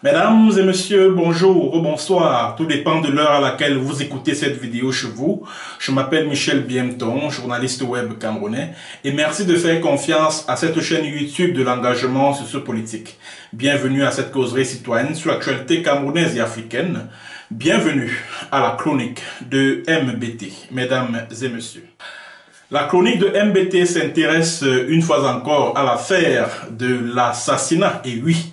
Mesdames et messieurs, bonjour ou bonsoir. Tout dépend de l'heure à laquelle vous écoutez cette vidéo chez vous. Je m'appelle Michel Biemton, journaliste web camerounais, et merci de faire confiance à cette chaîne YouTube de l'engagement socio-politique. Bienvenue à cette causerie citoyenne sur l'actualité camerounaise et africaine. Bienvenue à la chronique de MBT, mesdames et messieurs. La chronique de MBT s'intéresse une fois encore à l'affaire de l'assassinat, et oui,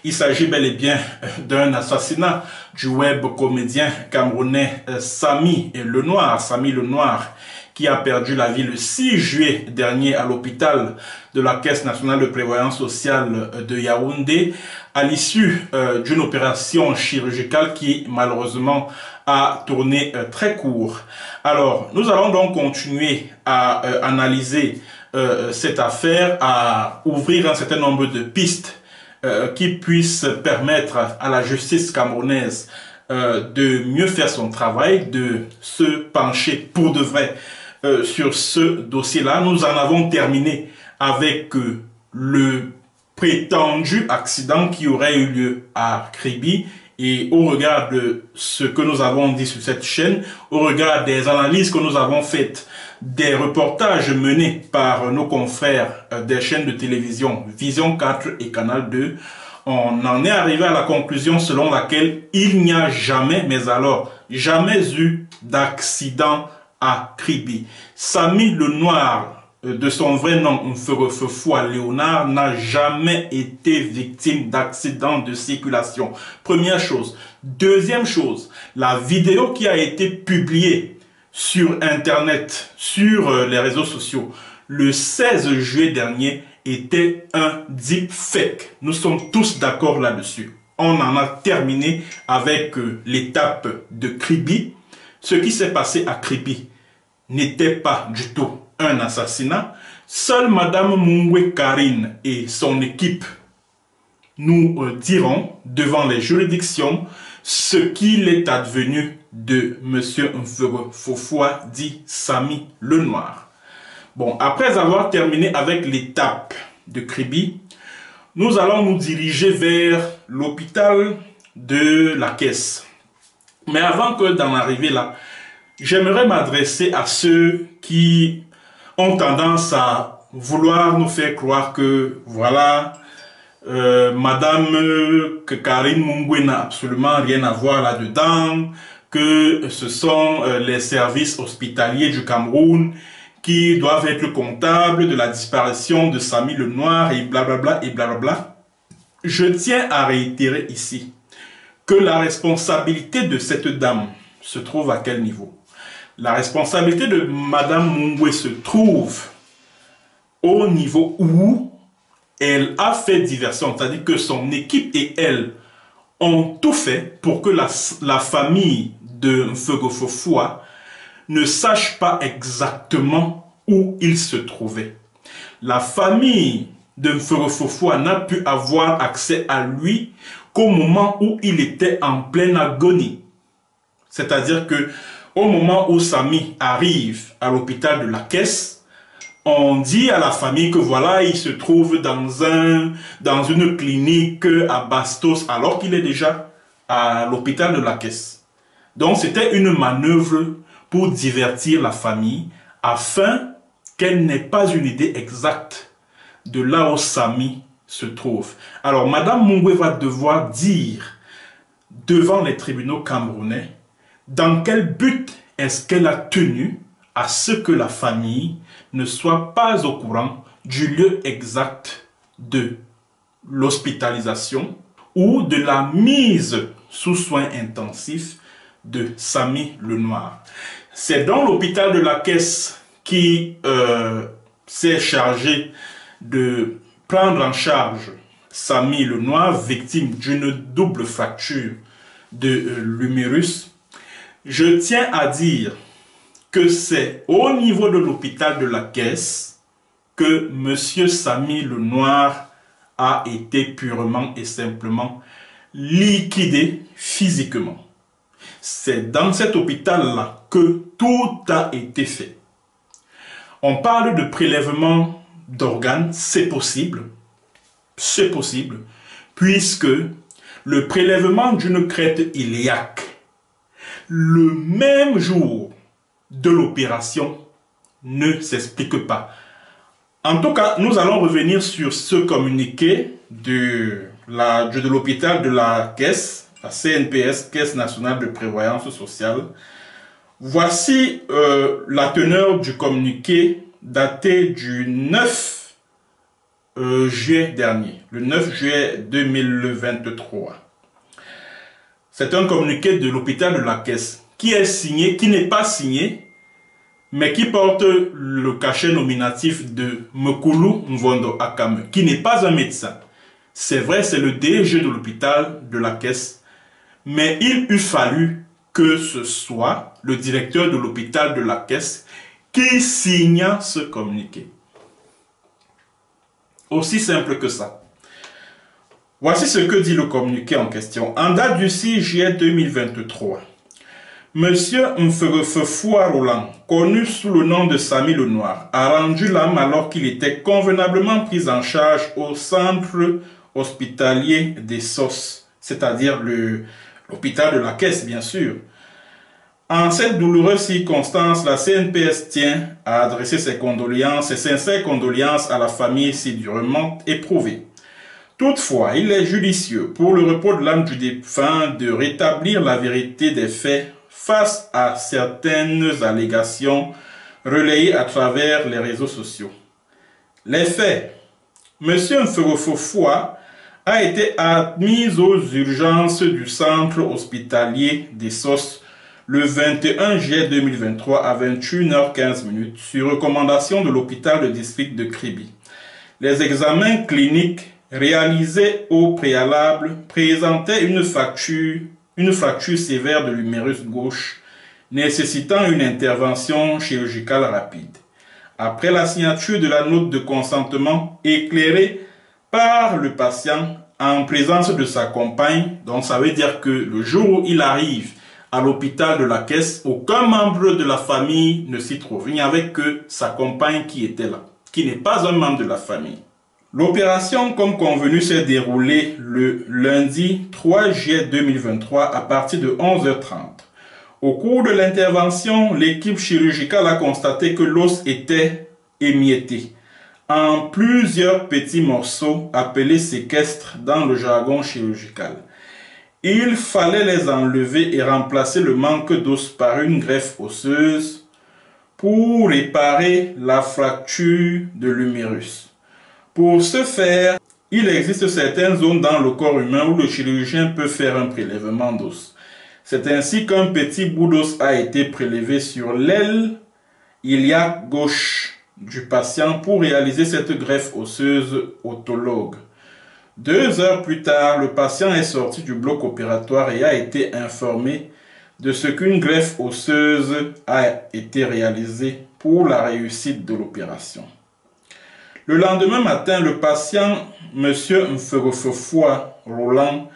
il s'agit bel et bien d'un assassinat du web comédien camerounais Samy Lenoir, qui a perdu la vie le 6 juillet dernier à l'hôpital de la Caisse nationale de prévoyance sociale de Yaoundé à l'issue d'une opération chirurgicale qui malheureusement a tourné très court. Alors, nous allons donc continuer à analyser cette affaire, à ouvrir un certain nombre de pistes qui puisse permettre à la justice camerounaise de mieux faire son travail, de se pencher pour de vrai sur ce dossier-là. Nous en avons terminé avec le prétendu accident qui aurait eu lieu à Kribi. Et au regard de ce que nous avons dit sur cette chaîne, au regard des analyses que nous avons faites, des reportages menés par nos confrères des chaînes de télévision Vision 4 et Canal 2, on en est arrivé à la conclusion selon laquelle il n'y a jamais, mais alors jamais eu d'accident à Kribi. Samy Lenoir, de son vrai nom, Mferefefua Léonard, n'a jamais été victime d'accident de circulation. Première chose. Deuxième chose, la vidéo qui a été publiée sur Internet, sur les réseaux sociaux, le 16 juillet dernier, était un deepfake. Nous sommes tous d'accord là-dessus. On en a terminé avec l'étape de Kribi. Ce qui s'est passé à Kribi n'était pas du tout un assassinat. Seule Madame Mungwe Karine et son équipe nous diront devant les juridictions ce qu'il est advenu de Monsieur Mferefefua dit Samy Lenoir. Bon, après avoir terminé avec l'étape de Kribi, nous allons nous diriger vers l'hôpital de la Caisse. Mais avant que d'en arriver là, j'aimerais m'adresser à ceux qui ont tendance à vouloir nous faire croire que, voilà, Madame Karine Mungwe n'a absolument rien à voir là-dedans, que ce sont les services hospitaliers du Cameroun qui doivent être comptables de la disparition de Samy Lenoir et blablabla et blablabla. Je tiens à réitérer ici que la responsabilité de cette dame se trouve à quel niveau? La responsabilité de Madame Mungwe se trouve au niveau où elle a fait diversion, c'est-à-dire que son équipe et elle ont tout fait pour que la famille de Mferefefua ne sache pas exactement où il se trouvait. La famille de Mferefefua n'a pu avoir accès à lui qu'au moment où il était en pleine agonie. C'est-à-dire que au moment où Samy arrive à l'hôpital de la Caisse, on dit à la famille que voilà, il se trouve dans une clinique à Bastos alors qu'il est déjà à l'hôpital de la Caisse. Donc c'était une manœuvre pour divertir la famille afin qu'elle n'ait pas une idée exacte de là où Samy se trouve. Alors Madame Mungwe va devoir dire devant les tribunaux camerounais dans quel but est-ce qu'elle a tenu à ce que la famille ne soit pas au courant du lieu exact de l'hospitalisation ou de la mise sous soins intensifs de Samy Lenoir. C'est dans l'hôpital de la Caisse qui s'est chargé de prendre en charge Samy Lenoir, victime d'une double fracture de l'humérus. Je tiens à dire que c'est au niveau de l'hôpital de la Caisse que M. Samy Lenoir a été purement et simplement liquidé physiquement. C'est dans cet hôpital-là que tout a été fait. On parle de prélèvement d'organes, c'est possible, puisque le prélèvement d'une crête iliaque le même jour de l'opération ne s'explique pas. En tout cas, nous allons revenir sur ce communiqué de l'hôpital de la Caisse, la CNPS, Caisse nationale de prévoyance sociale. Voici la teneur du communiqué daté du 9 juillet dernier, le 9 juillet 2023. C'est un communiqué de l'hôpital de la Caisse qui est signé, qui n'est pas signé, mais qui porte le cachet nominatif de Mokulu Mvondo Akame, qui n'est pas un médecin. C'est vrai, c'est le DG de l'hôpital de la Caisse, mais il eût fallu que ce soit le directeur de l'hôpital de la Caisse qui signa ce communiqué. Aussi simple que ça. Voici ce que dit le communiqué en question. En date du 6 juillet 2023, Monsieur Mfeufefoua Roland, connu sous le nom de Samy le Noir, a rendu l'âme alors qu'il était convenablement pris en charge au centre hospitalier des SOS, c'est-à-dire l'hôpital de la Caisse, bien sûr. En cette douloureuse circonstance, la CNPS tient à adresser ses condoléances, ses sincères condoléances à la famille si durement éprouvée. Toutefois, il est judicieux pour le repos de l'âme du défunt de rétablir la vérité des faits face à certaines allégations relayées à travers les réseaux sociaux. Les faits. Monsieur Mfeufefoua a été admis aux urgences du centre hospitalier des SOS le 21 juillet 2023 à 21h15 sur recommandation de l'hôpital de district de Kribi. Les examens cliniques réalisés au préalable présentaient une fracture sévère de l'humérus gauche nécessitant une intervention chirurgicale rapide. Après la signature de la note de consentement éclairée par le patient en présence de sa compagne, donc ça veut dire que le jour où il arrive à l'hôpital de la Caisse, aucun membre de la famille ne s'y trouve. Il n'y avait que sa compagne qui était là, qui n'est pas un membre de la famille. L'opération, comme convenu, s'est déroulée le lundi 3 juillet 2023 à partir de 11h30. Au cours de l'intervention, l'équipe chirurgicale a constaté que l'os était émietté en plusieurs petits morceaux appelés séquestres dans le jargon chirurgical. Il fallait les enlever et remplacer le manque d'os par une greffe osseuse pour réparer la fracture de l'humérus. Pour ce faire, il existe certaines zones dans le corps humain où le chirurgien peut faire un prélèvement d'os. C'est ainsi qu'un petit bout d'os a été prélevé sur l'aile iliaque gauche du patient pour réaliser cette greffe osseuse autologue. 2 heures plus tard, le patient est sorti du bloc opératoire et a été informé de ce qu'une greffe osseuse a été réalisée pour la réussite de l'opération. Le lendemain matin, le patient, M. Mfeufefoua Roland,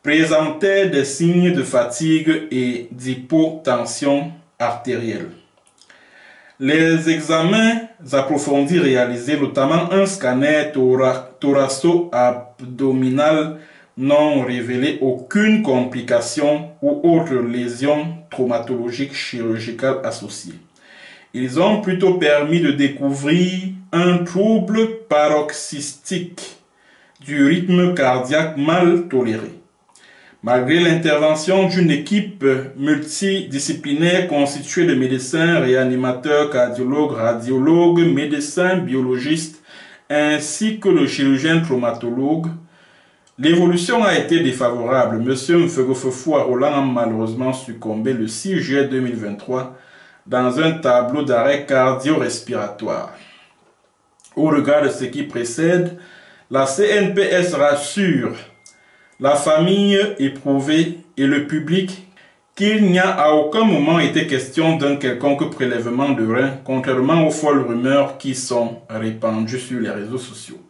présentait des signes de fatigue et d'hypotension artérielle. Les examens approfondis réalisés, notamment un scanner thoraco-abdominal, n'ont révélé aucune complication ou autre lésion traumatologique chirurgicale associée. Ils ont plutôt permis de découvrir un trouble paroxystique du rythme cardiaque mal toléré. Malgré l'intervention d'une équipe multidisciplinaire constituée de médecins, réanimateurs, cardiologues, radiologues, médecins, biologistes, ainsi que le chirurgien traumatologue, l'évolution a été défavorable. M. Mfeufefoua Roland a malheureusement succombé le 6 juillet 2023 dans un tableau d'arrêt cardio-respiratoire. Au regard de ce qui précède, la CNPS rassure la famille éprouvée et le public qu'il n'y a à aucun moment été question d'un quelconque prélèvement de rein, contrairement aux folles rumeurs qui sont répandues sur les réseaux sociaux.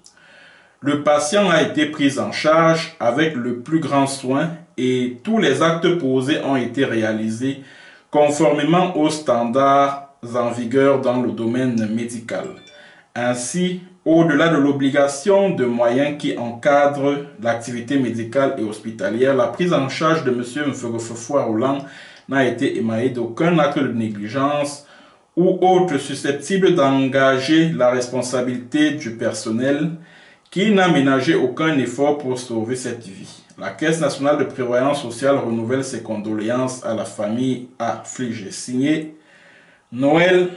Le patient a été pris en charge avec le plus grand soin et tous les actes posés ont été réalisés conformément aux standards en vigueur dans le domaine médical. Ainsi, au-delà de l'obligation de moyens qui encadrent l'activité médicale et hospitalière, la prise en charge de M. Mfefefua Roland n'a été émaillée d'aucun acte de négligence ou autre susceptible d'engager la responsabilité du personnel qui n'a ménagé aucun effort pour sauver cette vie. La Caisse nationale de prévoyance sociale renouvelle ses condoléances à la famille affligée. Signé Noël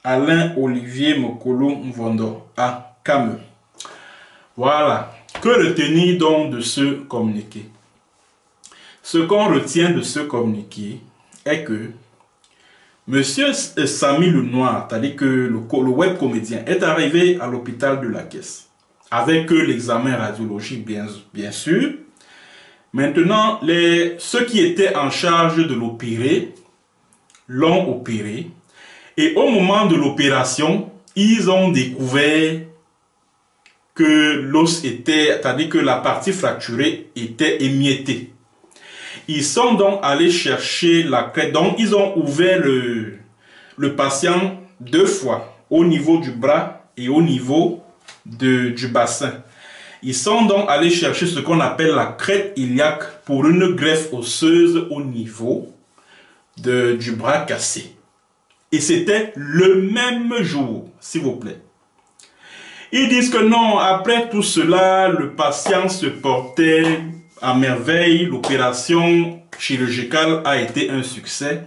Alain Olivier Mokolo Mvondo à Camus. Voilà. Que retenir donc de ce communiqué? Ce qu'on retient de ce communiqué est que Monsieur Samy Lenoir, c'est-à-dire que le web comédien, est arrivé à l'hôpital de la Caisse avec l'examen radiologique, bien sûr. Maintenant, ceux qui étaient en charge de l'opérer l'ont opéré. Et au moment de l'opération, ils ont découvert que l'os était, c'est-à-dire que la partie fracturée était émiettée. Ils sont donc allés chercher la crête. Donc, ils ont ouvert le patient 2 fois, au niveau du bras et au niveau du bassin. Ils sont donc allés chercher ce qu'on appelle la crête iliaque pour une greffe osseuse au niveau du bras cassé. Et c'était le même jour, s'il vous plaît. Ils disent que non, après tout cela, le patient se portait à merveille, l'opération chirurgicale a été un succès.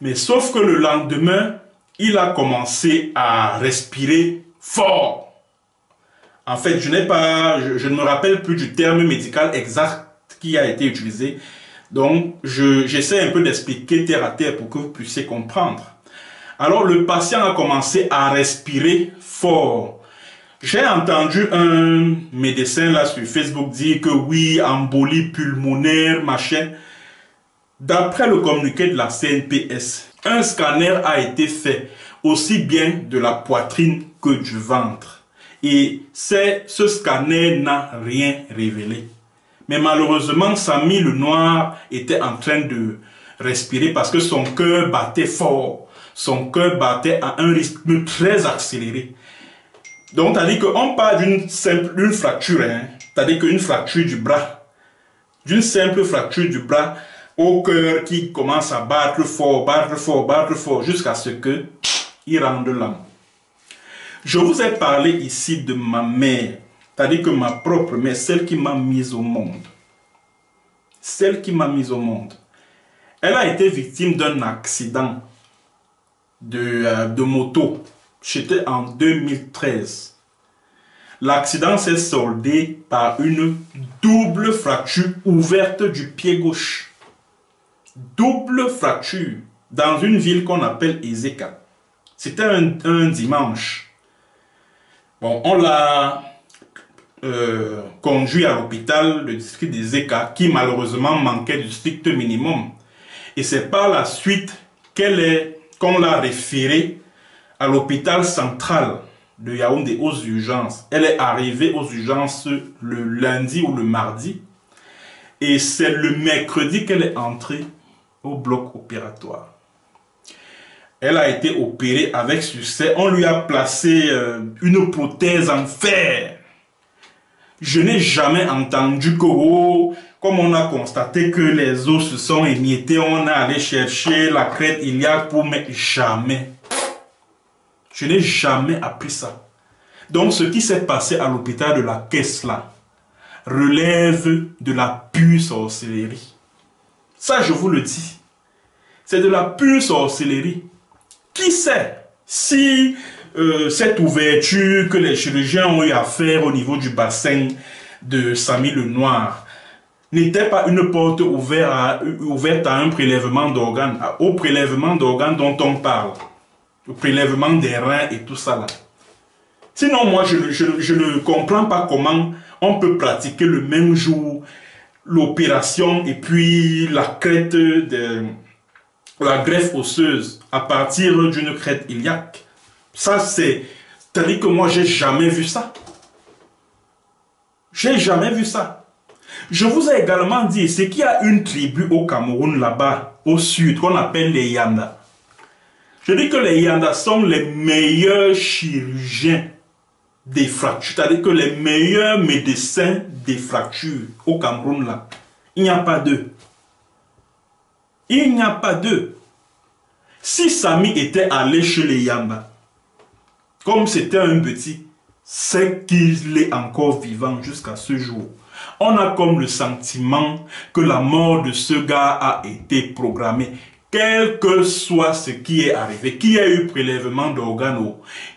Mais sauf que le lendemain, il a commencé à respirer fort. En fait, je ne me rappelle plus du terme médical exact qui a été utilisé. Donc, j'essaie un peu d'expliquer terre à terre pour que vous puissiez comprendre. Alors, le patient a commencé à respirer fort. J'ai entendu un médecin là sur Facebook dire que oui, embolie pulmonaire, machin. D'après le communiqué de la CNPS, un scanner a été fait aussi bien de la poitrine que du ventre. Et ce scanner n'a rien révélé. Mais malheureusement, Samy Lenoir était en train de respirer parce que son cœur battait fort. Son cœur battait à un rythme très accéléré. Donc, c'est-à-dire qu'on parle d'une fracture, hein? C'est-à-dire qu'une fracture du bras, d'une simple fracture du bras au cœur qui commence à battre fort, jusqu'à ce qu'il rende l'âme. Je vous ai parlé ici de ma mère, c'est-à-dire que ma propre mère, celle qui m'a mise au monde. Celle qui m'a mise au monde. Elle a été victime d'un accident de moto. C'était en 2013. L'accident s'est soldé par une double fracture ouverte du pied gauche. Double fracture dans une ville qu'on appelle Ezeka. C'était un dimanche. Bon, on l'a conduit à l'hôpital, le district d'Ezeka, qui malheureusement manquait du strict minimum. Et c'est par la suite qu'on l'a référé à l'hôpital central de Yaoundé aux urgences. Elle est arrivée aux urgences le lundi ou le mardi. Et c'est le mercredi qu'elle est entrée au bloc opératoire. Elle a été opérée avec succès. On lui a placé une prothèse en fer. Je n'ai jamais entendu que, comme on a constaté que les os se sont émiettés, on a allé chercher la crête iliaque pour mettre. Jamais. Je n'ai jamais appris ça. Donc, ce qui s'est passé à l'hôpital de la Caisse là relève de la pure sorcellerie. Ça, je vous le dis. C'est de la pure sorcellerie. Qui sait si cette ouverture que les chirurgiens ont eu à faire au niveau du bassin de Samy Lenoir n'était pas une porte ouverte à un prélèvement d'organes, au prélèvement d'organes dont on parle. Le prélèvement des reins et tout ça là. Sinon, moi, je ne comprends pas comment on peut pratiquer le même jour l'opération et puis la crête de la greffe osseuse à partir d'une crête iliaque. Ça, c'est-à-dire que moi, j'ai jamais vu ça. J'ai jamais vu ça. Je vous ai également dit, c'est qu'il y a une tribu au Cameroun là-bas, au sud, qu'on appelle les Yanda. Je dis que les Yanda sont les meilleurs chirurgiens des fractures, c'est-à-dire que les meilleurs médecins des fractures au Cameroun, là, il n'y a pas d'eux. Il n'y a pas d'eux. Si Samy était allé chez les Yamba, comme c'était un petit, c'est qu'il est encore vivant jusqu'à ce jour. On a comme le sentiment que la mort de ce gars a été programmée. Quel que soit ce qui est arrivé, qu'il y ait eu prélèvement d'organes,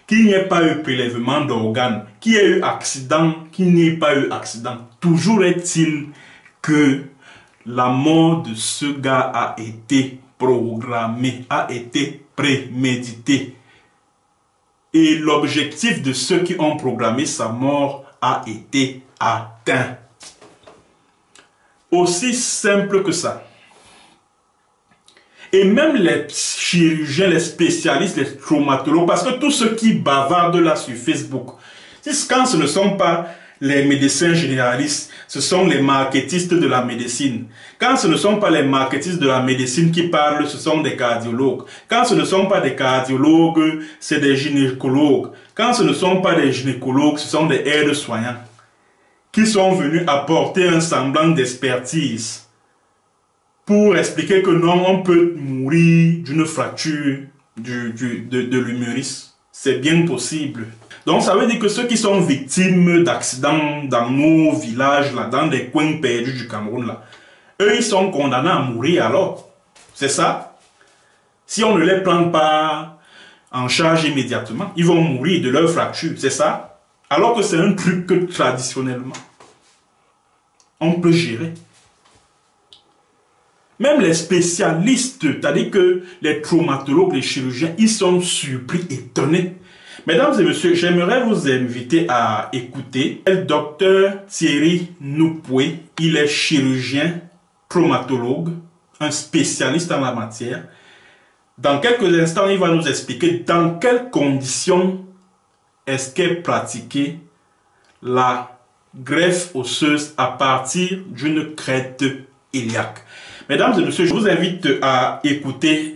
qu'il n'y ait pas eu prélèvement d'organes, qu'il y ait eu accident, qu'il n'y ait pas eu accident, toujours est-il que la mort de ce gars a été programmée, a été préméditée. Et l'objectif de ceux qui ont programmé sa mort a été atteint. Aussi simple que ça. Et même les chirurgiens, les spécialistes, les traumatologues, parce que tous ceux qui bavardent là sur Facebook, quand ce ne sont pas les médecins généralistes, ce sont les marketistes de la médecine. Quand ce ne sont pas les marketistes de la médecine qui parlent, ce sont des cardiologues. Quand ce ne sont pas des cardiologues, c'est des gynécologues. Quand ce ne sont pas des gynécologues, ce sont des aides-soignants qui sont venus apporter un semblant d'expertise pour expliquer que non, on peut mourir d'une fracture de l'humérus. C'est bien possible. Donc ça veut dire que ceux qui sont victimes d'accidents dans nos villages, là, dans des coins perdus du Cameroun, là, eux, ils sont condamnés à mourir alors. C'est ça. Si on ne les prend pas en charge immédiatement, ils vont mourir de leur fracture. C'est ça. Alors que c'est un truc que traditionnellement, on peut gérer. Même les spécialistes, c'est-à-dire que les traumatologues, les chirurgiens, ils sont surpris, étonnés. Mesdames et messieurs, j'aimerais vous inviter à écouter le docteur Thierry Noupoué. Il est chirurgien, traumatologue, un spécialiste en la matière. Dans quelques instants, il va nous expliquer dans quelles conditions est-ce qu'est pratiquée la greffe osseuse à partir d'une crête iliaque. Mesdames et messieurs, je vous invite à écouter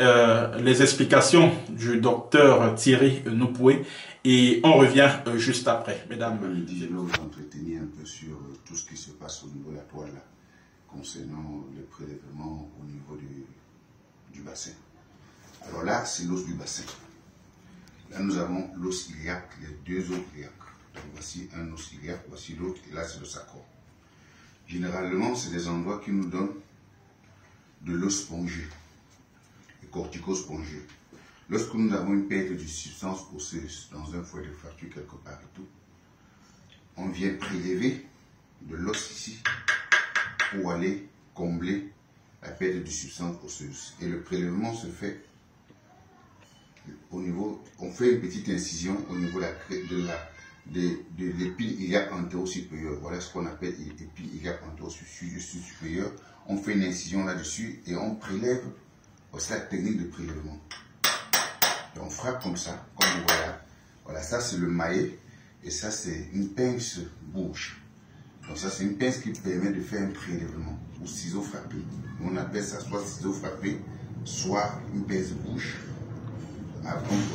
les explications du docteur Thierry Noupoué et on revient juste après. Mesdames et messieurs. Je vais vous entretenir un peu sur tout ce qui se passe au niveau de la toile là, concernant le prélèvement au niveau du bassin. Alors là, c'est l'os du bassin. Là, nous avons l'os iliaque, les deux os iliaques. Donc voici un os iliaque, voici l'autre, et là c'est le sacrum. Généralement, c'est des endroits qui nous donnent de l'os spongieux, et corticospongieux. Lorsque nous avons une perte de substance osseuse dans un foyer de fracture quelque part et tout, on vient prélever de l'os ici pour aller combler la perte de substance osseuse. Et le prélèvement se fait au niveau, on fait une petite incision au niveau de l'épine iliaque antéro-supérieure. Voilà ce qu'on appelle l'épine iliaque antéro-supérieure. On fait une incision là-dessus et on prélève. Voici la technique de prélèvement. Et on frappe comme ça, comme vous voyez là. Voilà, ça c'est le maillet et ça c'est une pince bouche. Donc ça c'est une pince qui permet de faire un prélèvement ou ciseau frappé. On appelle ça soit ciseau frappé, soit une pince bouche.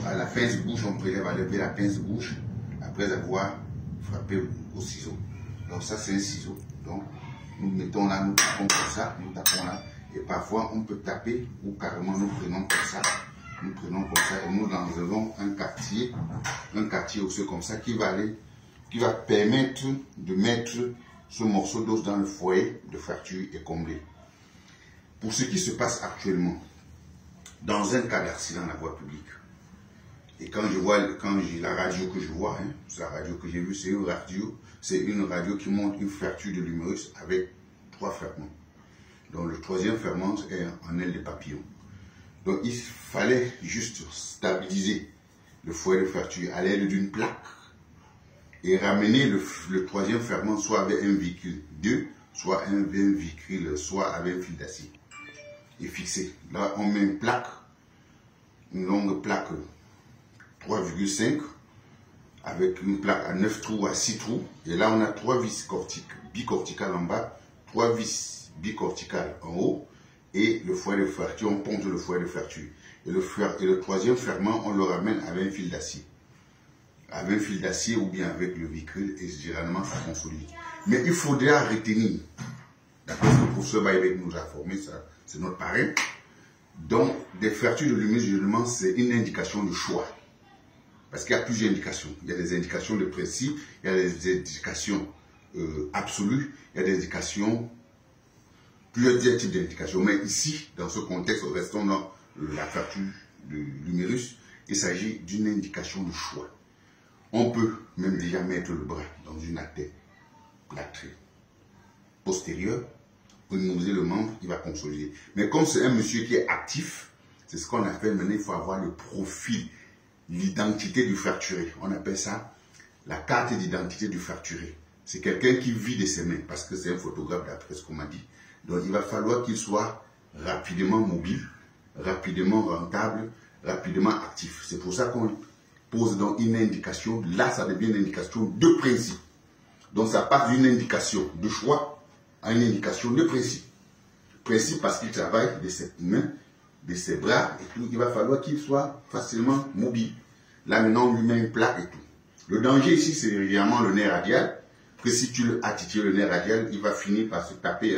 À la pince bouche, on prélève à lever la pince bouche après avoir frappé au ciseau. Donc ça c'est un ciseau. Donc nous mettons là, nous tapons comme ça, nous tapons là. Et parfois on peut taper ou carrément nous prenons comme ça. Nous prenons comme ça et nous enlevons un quartier osseux comme ça qui va permettre de mettre ce morceau d'os dans le foyer de fracture et combler. Pour ce qui se passe actuellement, dans un cas d'accident à la voie publique, et quand j'ai la radio que je vois, hein, la radio que j'ai vue, c'est une radio qui montre une fracture de l'humérus avec 3 fragments. Donc le 3e fragment est en aile de papillon. Donc il fallait juste stabiliser le foyer de fracture à l'aide d'une plaque et ramener le 3e fragment soit avec un véhicule 2, soit un véhicule, soit avec un fil d'acier. Et fixer. Là on met une plaque, une longue plaque 3,5 avec une plaque à 9 trous, à 6 trous. Et là on a 3 vis bicorticales en bas, 3 vis bicorticales en haut. Et le foyer de fracture, on ponte le foyer de fracture. Et le 3e fragment, on le ramène avec un fil d'acier. avec un fil d'acier ou bien avec le véhicule et généralement ça consolide. Mais il faudra retenir, d'après ce que le professeur Baïbek nous a formé, c'est notre parrain, donc des fractures de lumière généralement c'est une indication de choix. Parce qu'il y a plusieurs indications. Il y a des indications de principe, il y a des indications absolues, il y a des indications, plusieurs types d'indications. Mais ici, dans ce contexte, restons dans la fracture de l'humérus, il s'agit d'une indication de choix. On peut même déjà mettre le bras dans une artère plâtrée postérieure pour immobiliser le membre, il va consolider. Mais comme c'est un monsieur qui est actif, c'est ce qu'on appelle maintenant, il faut avoir le profil, l'identité du fracturé. On appelle ça la carte d'identité du fracturé. C'est quelqu'un qui vit de ses mains, parce que c'est un photographe d'après ce qu'on m'a dit. Donc il va falloir qu'il soit rapidement mobile, rapidement rentable, rapidement actif. C'est pour ça qu'on pose donc une indication. Là, ça devient une indication de principe. Donc ça passe d'une indication de choix à une indication de principe. Principe parce qu'il travaille de ses mains, de ses bras et tout. Il va falloir qu'il soit facilement mobile. Là maintenant, on lui met une plaque et tout. Le danger ici, c'est évidemment le nerf radial. Que si tu attitues le nerf radial, il va finir par se taper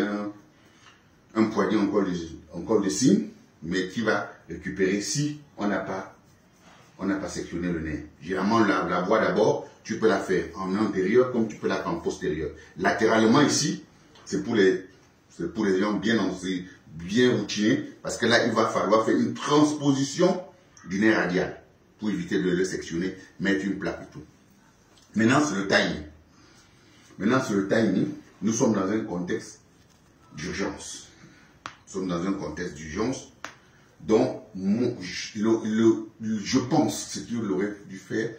un poignet encore de signe, mais qui va récupérer si on n'a pas sectionné le nerf. Généralement, la voie d'abord, tu peux la faire en antérieur comme tu peux la faire en postérieur. Latéralement ici, c'est pour les gens bien routinés, parce que là, il va falloir faire une transposition du nerf radial pour éviter de le sectionner, mettre une plaque et tout. Maintenant, c'est le timing. Nous sommes dans un contexte d'urgence. Donc, je pense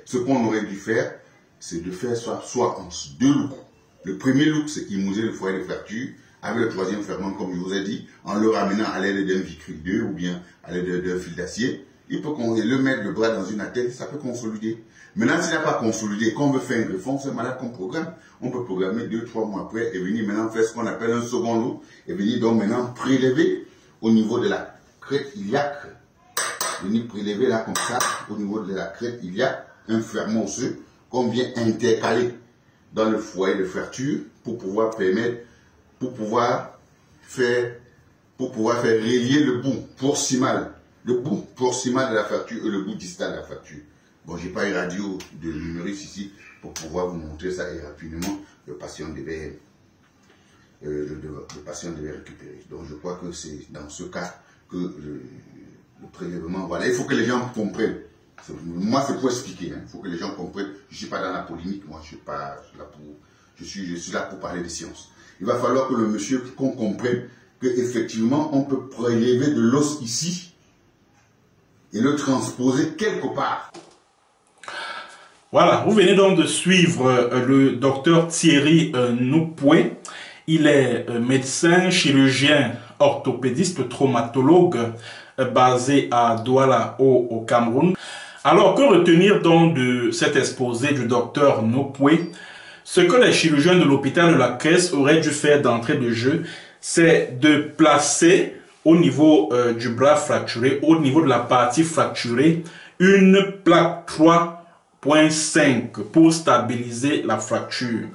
ce qu'on aurait dû faire, c'est de faire soit en deux looks. Le premier look, c'est immobiliser le foyer de fracture, avec le troisième ferment, comme je vous ai dit, en le ramenant à l'aide d'un vicryl 2 ou bien à l'aide d'un fil d'acier. Il peut le mettre le bras dans une attelle, ça peut consolider. Maintenant, s'il n'a pas consolidé, qu'on veut faire un greffon, c'est malade qu'on programme. On peut programmer 2-3 mois après et venir maintenant faire ce qu'on appelle un second look et venir donc maintenant prélever au niveau de la crête iliaque. Venir prélever là comme ça, au niveau de la crête iliaque, un ferment osseux qu'on vient intercaler dans le foyer de fracture pour pouvoir faire relier le bout proximal de la fracture et le bout distal de la fracture. Bon, j'ai pas une radio de l'humérus ici pour pouvoir vous montrer ça et rapidement le patient devait récupérer. Donc je crois que c'est dans ce cas que le prélèvement, voilà, il faut que les gens comprennent. Moi, c'est pour expliquer, hein. Il faut que les gens comprennent. Je ne suis pas dans la polémique, moi, je suis là pour parler de science. Il va falloir que le monsieur, qu'on comprenne qu'effectivement, on peut prélever de l'os ici et le transposer quelque part. Voilà, vous venez donc de suivre le docteur Thierry Noupoué. Il est médecin, chirurgien, orthopédiste, traumatologue basé à Douala au Cameroun. Alors, que retenir donc de cet exposé du docteur Noupoué? Ce que les chirurgiens de l'hôpital de la Caisse auraient dû faire d'entrée de jeu, c'est de placer au niveau du bras fracturé, au niveau de la partie fracturée, une plaque 3.5 pour stabiliser la fracture.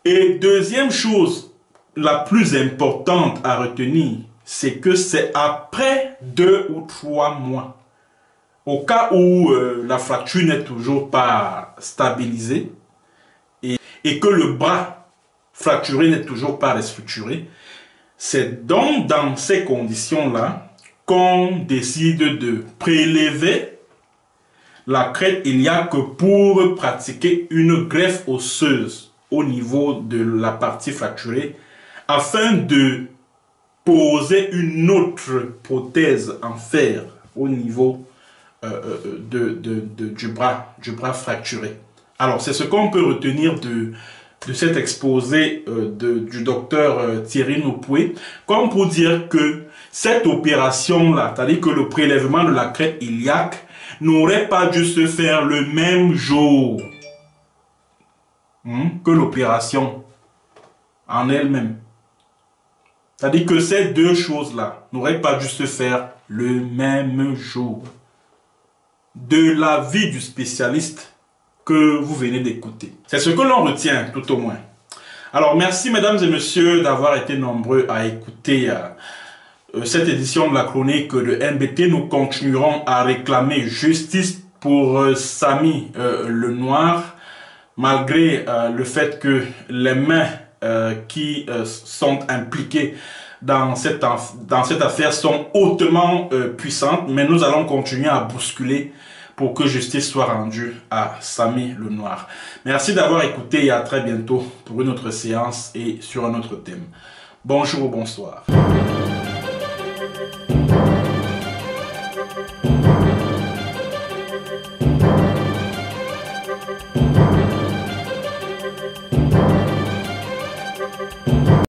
Et deuxième chose, la plus importante à retenir, c'est que c'est après 2 ou 3 mois. Au cas où la fracture n'est toujours pas stabilisée et que le bras fracturé n'est toujours pas restructuré, c'est donc dans ces conditions-là qu'on décide de prélever la crête iliaque pour pratiquer une greffe osseuse au niveau de la partie fracturée afin de poser une autre prothèse en fer au niveau du bras fracturé. Alors, c'est ce qu'on peut retenir de cet exposé du docteur Thierry Noupoué, comme pour dire que cette opération-là, c'est-à-dire que le prélèvement de la crête iliaque, n'aurait pas dû se faire le même jour que l'opération en elle-même. C'est-à-dire que ces deux choses-là n'auraient pas dû se faire le même jour. de l'avis du spécialiste que vous venez d'écouter. C'est ce que l'on retient, tout au moins. Alors, merci mesdames et messieurs d'avoir été nombreux à écouter cette édition de la chronique de MBT. Nous continuerons à réclamer justice pour Samy le Noir, malgré le fait que les mains qui sont impliquées dans cette affaire sont hautement puissantes, mais nous allons continuer à bousculer pour que justice soit rendue à Samy le Noir. Merci d'avoir écouté et à très bientôt pour une autre séance et sur un autre thème. Bonjour ou bonsoir.